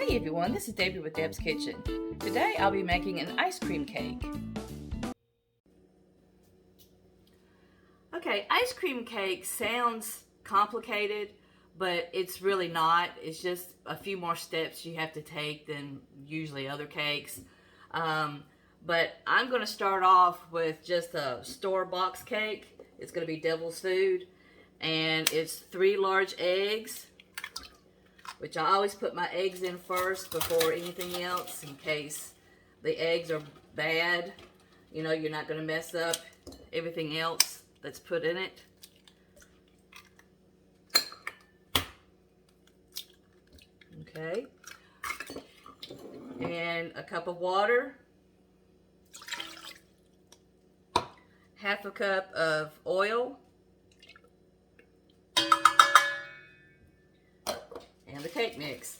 Hey everyone, this is Debbie with Deb's Kitchen. Today I'll be making an ice cream cake. Okay, ice cream cake sounds complicated, but it's really not. It's just a few more steps you have to take than usually other cakes. But I'm going to start off with just a store box cake. It's going to be Devil's Food, and it's 3 large eggs, which I always put my eggs in first before anything else in case the eggs are bad. You know, you're not going to mess up everything else that's put in it. Okay. And a cup of water. Half a cup of oil. And the cake mix.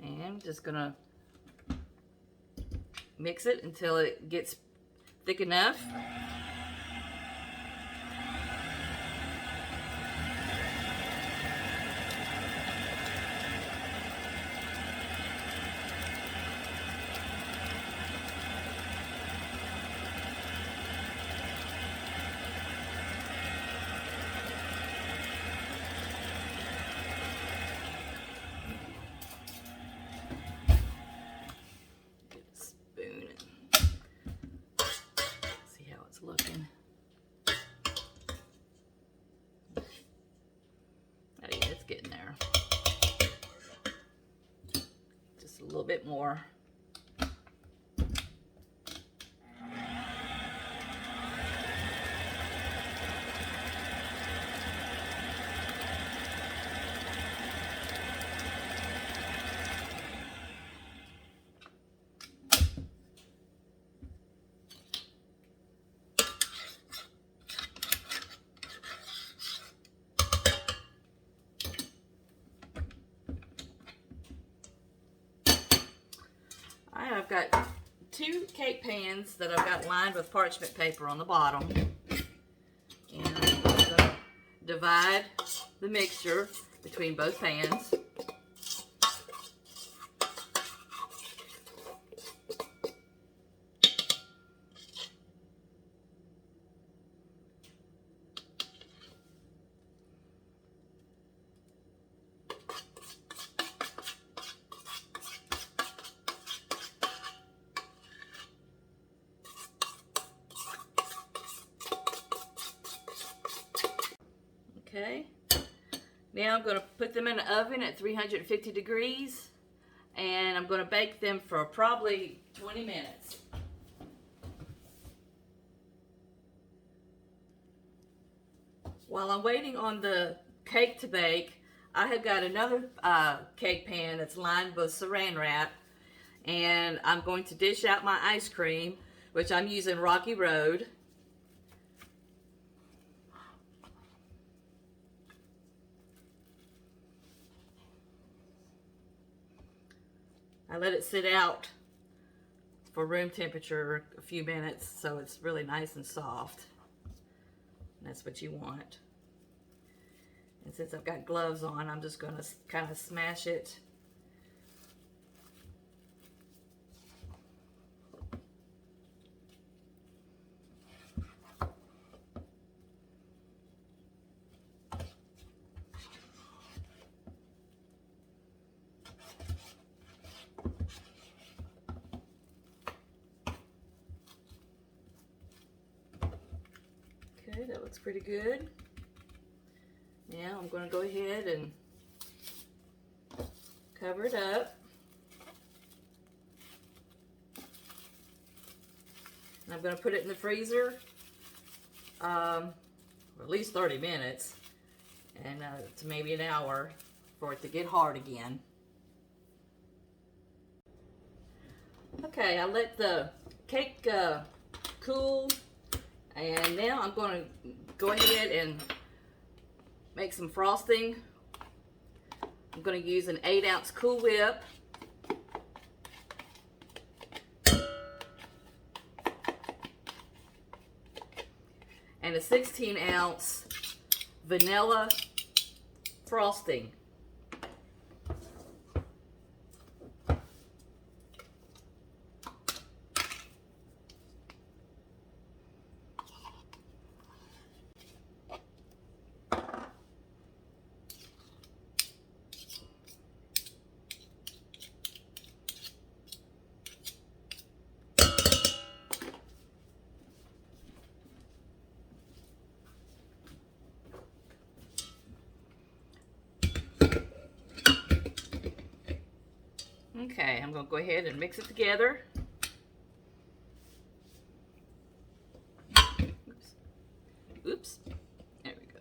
And just gonna mix it until it gets thick enough. Looking. Oh yeah, it's getting there. Just a little bit more. I've got 2 cake pans that I've got lined with parchment paper on the bottom. And I'm going to divide the mixture between both pans. Okay, now I'm going to put them in the oven at 350 degrees, and I'm going to bake them for probably 20 minutes. While I'm waiting on the cake to bake, I have got another cake pan that's lined with saran wrap, and I'm going to dish out my ice cream, which I'm using Rocky Road. I let it sit out for room temperature a few minutes so it's really nice and soft. And that's what you want. And since I've got gloves on, I'm just going to kind of smash it. Okay, that looks pretty good. Now I'm going to go ahead and cover it up. And I'm going to put it in the freezer for at least 30 minutes and to maybe an hour for it to get hard again. Okay, I let the cake cool. And now I'm going to go ahead and make some frosting. I'm going to use an 8-ounce Cool Whip. and a 16-ounce vanilla frosting. Okay, I'm going to go ahead and mix it together. Oops. Oops. There we go.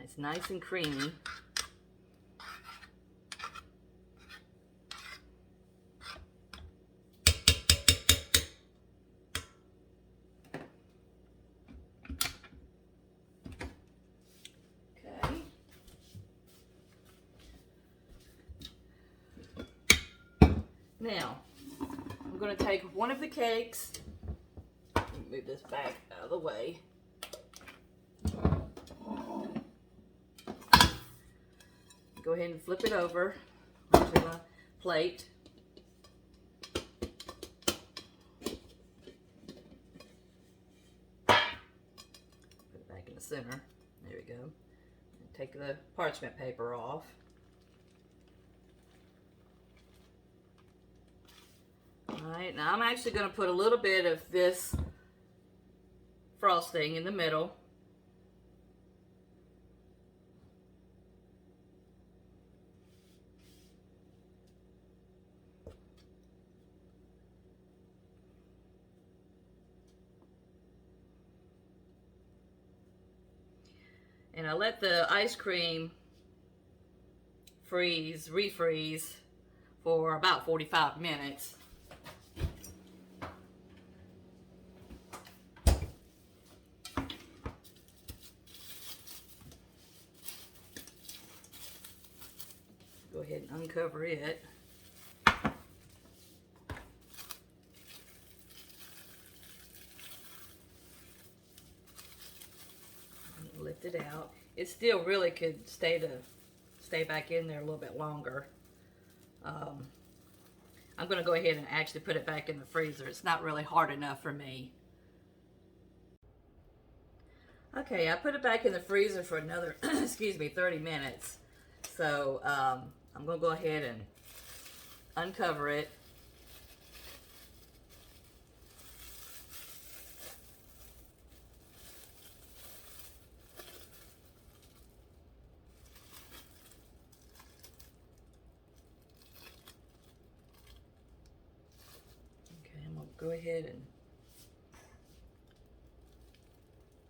It's nice and creamy. Okay. Now, I'm going to take one of the cakes. Move this back out of the way. Go ahead and flip it over onto my plate. Put it back in the center. There we go. And take the parchment paper off. Alright, now I'm actually going to put a little bit of this frosting in the middle. And I let the ice cream refreeze for about 45 minutes. Go ahead and uncover it. Lift it out. It still really could stay back in there a little bit longer. I'm going to go ahead and actually put it back in the freezer. It's not really hard enough for me. Okay, I put it back in the freezer for another, excuse me, 30 minutes. So I'm going to go ahead and uncover it. Go ahead and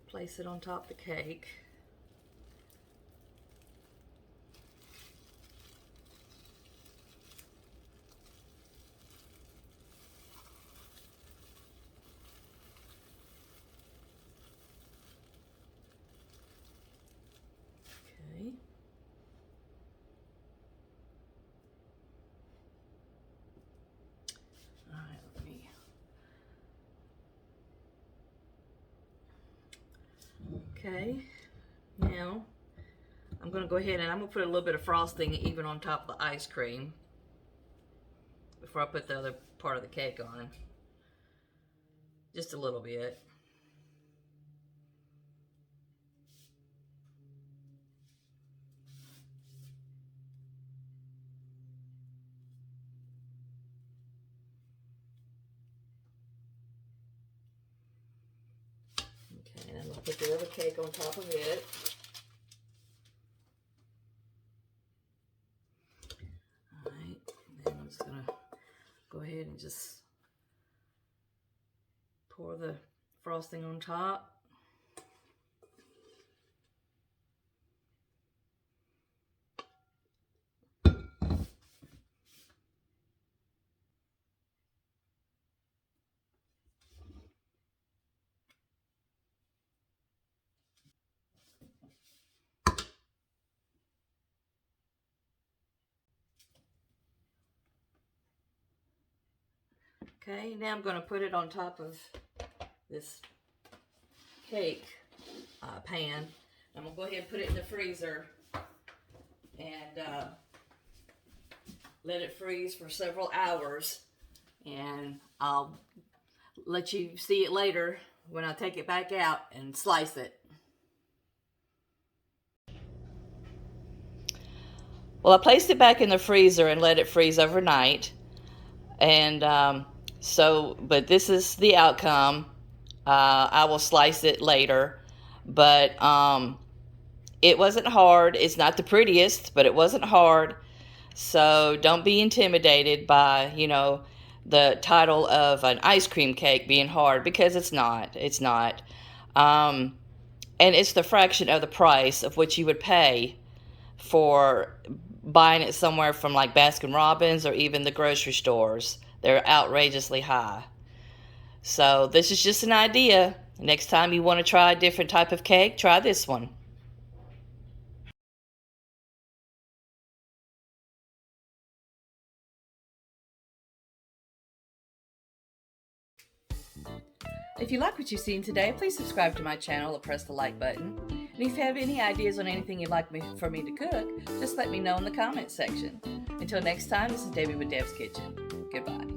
place it on top of the cake. Okay. All right, let me. Okay, now I'm going to go ahead and I'm going to put a little bit of frosting even on top of the ice cream before I put the other part of the cake on. Just a little bit. Okay, and I'm going to put the other cake on top of it. Alright, then I'm just going to go ahead and just pour the frosting on top. Okay, now I'm going to put it on top of this cake pan. I'm going to go ahead and put it in the freezer and let it freeze for several hours. And I'll let you see it later when I take it back out and slice it. Well, I placed it back in the freezer and let it freeze overnight. And but this is the outcome. I will slice it later. But it wasn't hard. It's not the prettiest, but it wasn't hard. So don't be intimidated by, the title of an ice cream cake being hard, because it's not. It's not. And it's the fraction of the price of what you would pay for buying it somewhere from like Baskin Robbins or even the grocery stores. They're outrageously high. So this is just an idea. Next time you want to try a different type of cake, try this one. If you like what you've seen today, please subscribe to my channel or press the like button. And if you have any ideas on anything you'd like for me to cook, just let me know in the comments section. Until next time, this is Debbie with Deb's Kitchen. Goodbye.